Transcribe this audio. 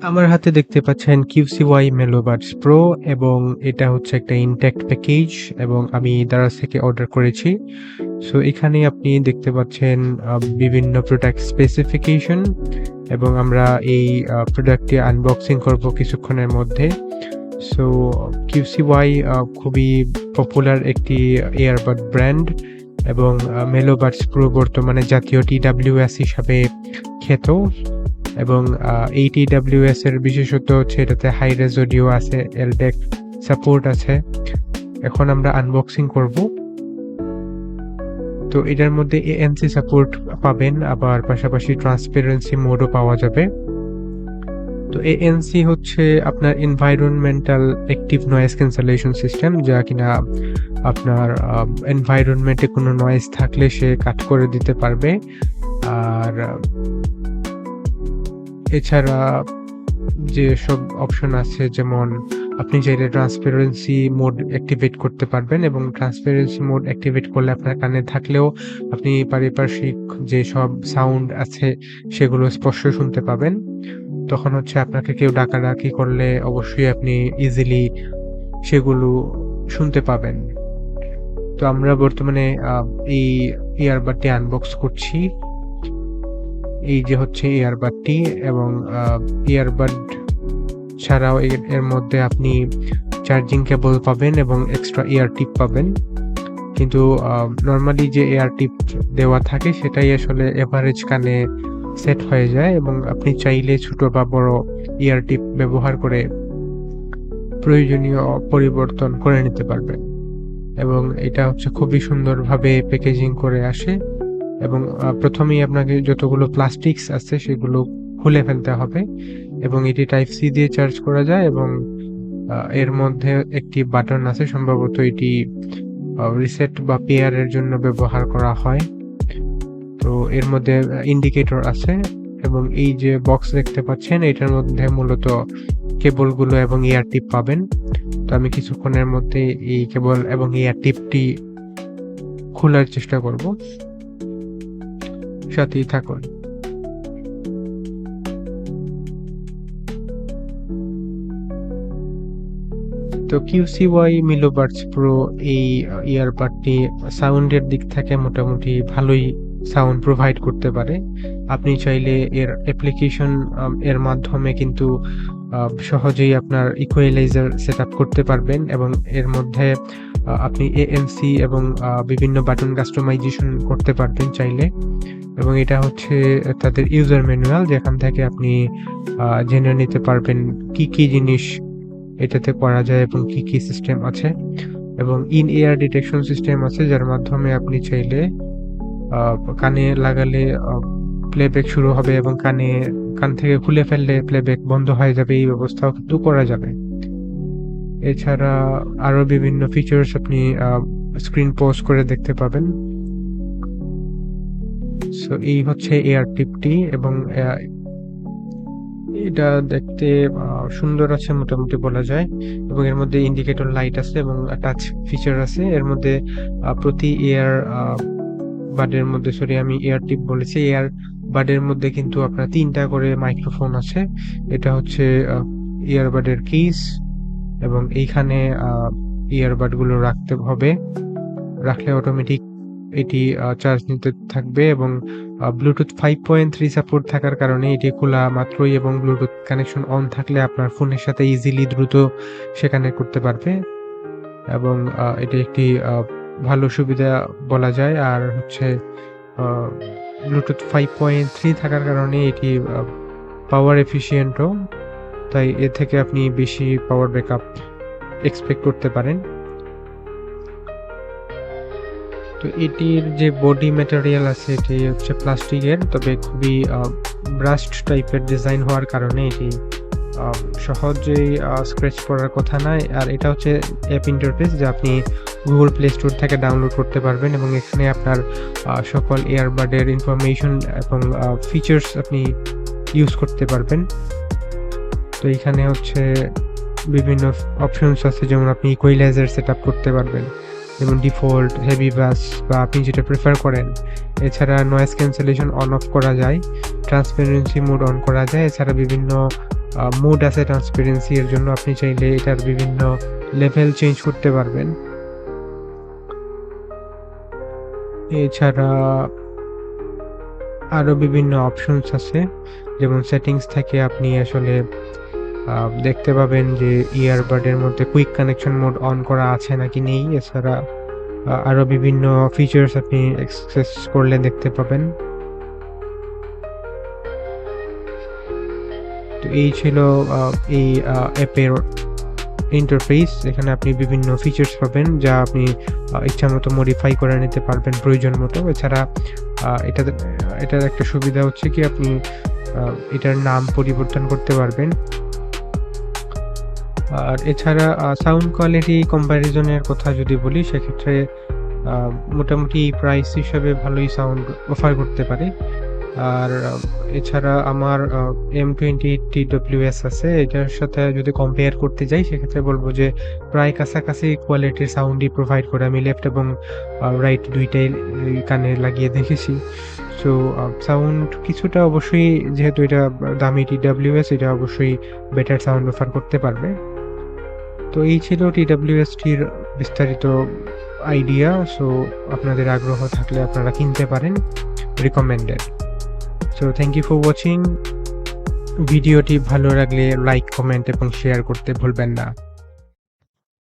আমার হাতে দেখতে পাচ্ছেন QCY Melobuds Pro এবং এটা হচ্ছে একটা ইনট্যাক্ট প্যাকেজ এবং আমি দারাজ থেকে অর্ডার করেছি। সো এখানে আপনি দেখতে পাচ্ছেন বিভিন্ন প্রোডাক্ট স্পেসিফিকেশন এবং আমরা এই প্রোডাক্টটি আনবক্সিং করব কিছুক্ষণের মধ্যে। সো QCY খুবই পপুলার একটি ইয়ারবাড ব্র্যান্ড এবং Melobuds Pro বর্তমানে জাতীয় TWS হিসাবে খ্যাত। এবং এই TWS এর বিশেষত্ব হচ্ছে এটাতে হাই রেজ অডিও আছে, LDAC সাপোর্ট আছে। এখন আমরা আনবক্সিং করব। তো এটার মধ্যে ANC সাপোর্ট পাবেন, আবার পাশাপাশি ট্রান্সপারেন্সি মোডও পাওয়া যাবে। তো ANC হচ্ছে আপনার environmental active noise cancellation system, যা কিনা আপনার এনভায়রনমেন্টে কোনো নয়েজ থাকলে সে কাট করে দিতে পারবে। আর এছাড়া যে সব অপশন আছে, যেমন আপনি চাইলে ট্রান্সপারেন্সি মোড অ্যাক্টিভেট করতে পারবেন এবং ট্রান্সপারেন্সি মোড অ্যাক্টিভেট করলে আপনার কানে থাকলেও আপনি পারিপার্শ্বিক যে সব সাউন্ড আছে সেগুলো স্পষ্ট শুনতে পাবেন। তখন হচ্ছে আপনাকে কেউ ডাকাডাকি করলে অবশ্যই আপনি ইজিলি সেগুলো শুনতে পাবেন। তো আমরা বর্তমানে এই ইয়ারবাডটি আনবক্স করছি। এই যে হচ্ছে ইয়ারবাডটি এবং ইয়ারবাড ছাড়াও এর মধ্যে আপনি চার্জিং কেবল পাবেন এবং এক্সট্রা এয়ার টিপ পাবেন। কিন্তু নর্মালি যে এয়ার টিপ দেওয়া থাকে সেটাই আসলে এভারেজ কানে সেট হয়ে যায় এবং আপনি চাইলে ছোট বা বড় এয়ার টিপ ব্যবহার করে প্রয়োজনীয় পরিবর্তন করে নিতে পারবেন। এবং এটা হচ্ছে খুবই সুন্দরভাবে প্যাকেজিং করে আসে এবং প্রথমেই আপনাকে যতগুলো প্লাস্টিক্স আছে সেগুলো খুলে ফেলতে হবে এবং এটি টাইপ সি দিয়ে চার্জ করা যায় এবং এর মধ্যে একটি বাটন আছে, সম্ভবত এটি রিসেট বা পেয়ারের জন্য ব্যবহার করা হয়। তো এর মধ্যে ইন্ডিকেটর আছে এবং এই যে বক্স দেখতে পাচ্ছেন এটার মধ্যে মূলত কেবলগুলো এবং এয়ার টিপ পাবেন। তো আমি কিছুক্ষণের মধ্যে এই কেবল এবং এয়ার টিপটি খোলার চেষ্টা করব, সাথেই থাকুন। তো QCY Melobuds Pro এই ইয়ারবাডটি সাউন্ডের দিক থেকে মোটামুটি ভালোই সাউন্ড প্রোভাইড করতে পারে। আপনি চাইলে এর অ্যাপ্লিকেশন এর মাধ্যমে কিন্তু সহজেই আপনার ইকুয়ালাইজার সেট আপ করতে পারবেন এবং এর মধ্যে আপনি ANC এবং বিভিন্ন বাটন কাস্টমাইজেশন করতে পারবেন চাইলে। এবং এটা হচ্ছে তাদের ইউজার ম্যানুয়াল, যেখান থেকে আপনি জেনে নিতে পারবেন কি কি জিনিস এটাতে করা যায় এবং কি কি সিস্টেম আছে। এবং ইন এয়ার ডিটেকশন সিস্টেম আছে, যার মাধ্যমে আপনি চাইলে কানে লাগালে প্লেব্যাক শুরু হবে এবং কান থেকে খুলে ফেললে প্লেব্যাক বন্ধ হয়ে যাবে, এই ব্যবস্থাও কিন্তু করা যাবে। এছাড়া আরো বিভিন্ন ফিচার্স আপনি স্ক্রিন পজ করে দেখতে পাবেন। সো এই হচ্ছে এয়ার টিপটি এবং এটা দেখতে সুন্দর আছে মোটামুটি বলা যায়। এবং এর মধ্যে ইন্ডিকেটর লাইট আছে এবং টাচ ফিচার আছে। এর মধ্যে প্রতি এয়ার বাডের মধ্যে, সরি আমি এয়ার টিপ বলেছি, এয়ার বাডের মধ্যে কিন্তু আপনার 3টা করে মাইক্রোফোন আছে। এটা হচ্ছে ইয়ারবাডের কেস এবং এইখানে ইয়ারবাডগুলো রাখতে হবে, রাখলে অটোমেটিক এটি চার্জ নিতে থাকবে এবং ব্লুটুথ 5.3 সাপোর্ট থাকার কারণে এটি খোলা মাত্রই এবং ব্লুটুথ কানেকশন অন থাকলে আপনার ফোনের সাথে ইজিলি দ্রুত সে কানেক্ট করতে পারবে এবং এটি একটি ভালো সুবিধা বলা যায়। আর হচ্ছে ব্লুটুথ 5.3 থাকার কারণে এটি পাওয়ার এফিশিয়েন্টও, তাই এ থেকে আপনি বেশি পাওয়ার ব্যাকআপ এক্সপেক্ট করতে পারেন। তো এটির যে বডি ম্যাটেরিয়াল আছে এটি হচ্ছে প্লাস্টিকের, তবে খুবই ব্রাস্ট টাইপের ডিজাইন হওয়ার কারণে এটি সহজেই স্ক্র্যাচ পড়ার কথা নয়। আর এটা হচ্ছে অ্যাপ ইন্টারফেস, যা আপনি গুগল প্লে স্টোর থেকে ডাউনলোড করতে পারবেন এবং এখানে আপনার সকল এয়ারবাডের ইনফরমেশন এবং ফিচার্স আপনি ইউজ করতে পারবেন। তো এখানে হচ্ছে বিভিন্ন অপশনস আছে, যেমন আপনি ইকুয়ালাইজার সেট আপ করতে পারবেন, যেমন ডিফল্ট, হেভি বাস বা আপনি যেটা প্রেফার করেন। এছাড়া নয়েজ ক্যান্সেলেশন অন অফ করা যায়, ট্রান্সপারেন্সি মোড অন করা যায়। এছাড়া বিভিন্ন মোড আছে ট্রান্সপারেন্সি এর জন্য, আপনি চাইলে এটার বিভিন্ন লেভেল চেঞ্জ করতে পারবেন। এছাড়া আরো বিভিন্ন অপশনস আছে, যেমন সেটিংস থেকে আপনি আসলে দেখতে পাবেন যে ইয়ারবাডের মধ্যে কুইক কানেকশন মোড অন করা আছে নাকি নেই। এছাড়া আরো বিভিন্ন ফিচার্স আপনি অ্যাক্সেস করলে দেখতে পাবেন। তো এই ছিল এই অ্যাপের ইন্টারফেস। এখানে আপনি বিভিন্ন ফিচার্স পাবেন যা আপনি ইচ্ছামতো মডিফাই করে নিতে পারবেন প্রয়োজন মতো। এছাড়া এটার একটা সুবিধা হচ্ছে কি, আপনি এটার নাম পরিবর্তন করতে পারবেন। আর এছাড়া সাউন্ড কোয়ালিটি কম্প্যারিজনের কথা যদি বলি, সেক্ষেত্রে মোটামুটি প্রাইস হিসাবে ভালোই সাউন্ড অফার করতে পারে। আর এছাড়া আমার M20 TWS আছে, এটার সাথে যদি কম্পেয়ার করতে যাই সেক্ষেত্রে বলবো যে প্রায় কাছাকাছি কোয়ালিটির সাউন্ডই প্রোভাইড করে। আমি লেফট এবং রাইট দুইটাই কানে লাগিয়ে দেখেছি। সো সাউন্ড কিছুটা অবশ্যই, যেহেতু এটা দামি TWS, এটা অবশ্যই বেটার সাউন্ড অফার করতে পারবে। তো এই ছিল TWS-টির বিস্তারিত আইডিয়া। সো আপনাদের আগ্রহ থাকলে আপনারা কিনতে পারেন, recommended. So thank you for watching. ভিডিওটি ভালো লাগলে লাইক, কমেন্ট এবং শেয়ার করতে ভুলবেন না।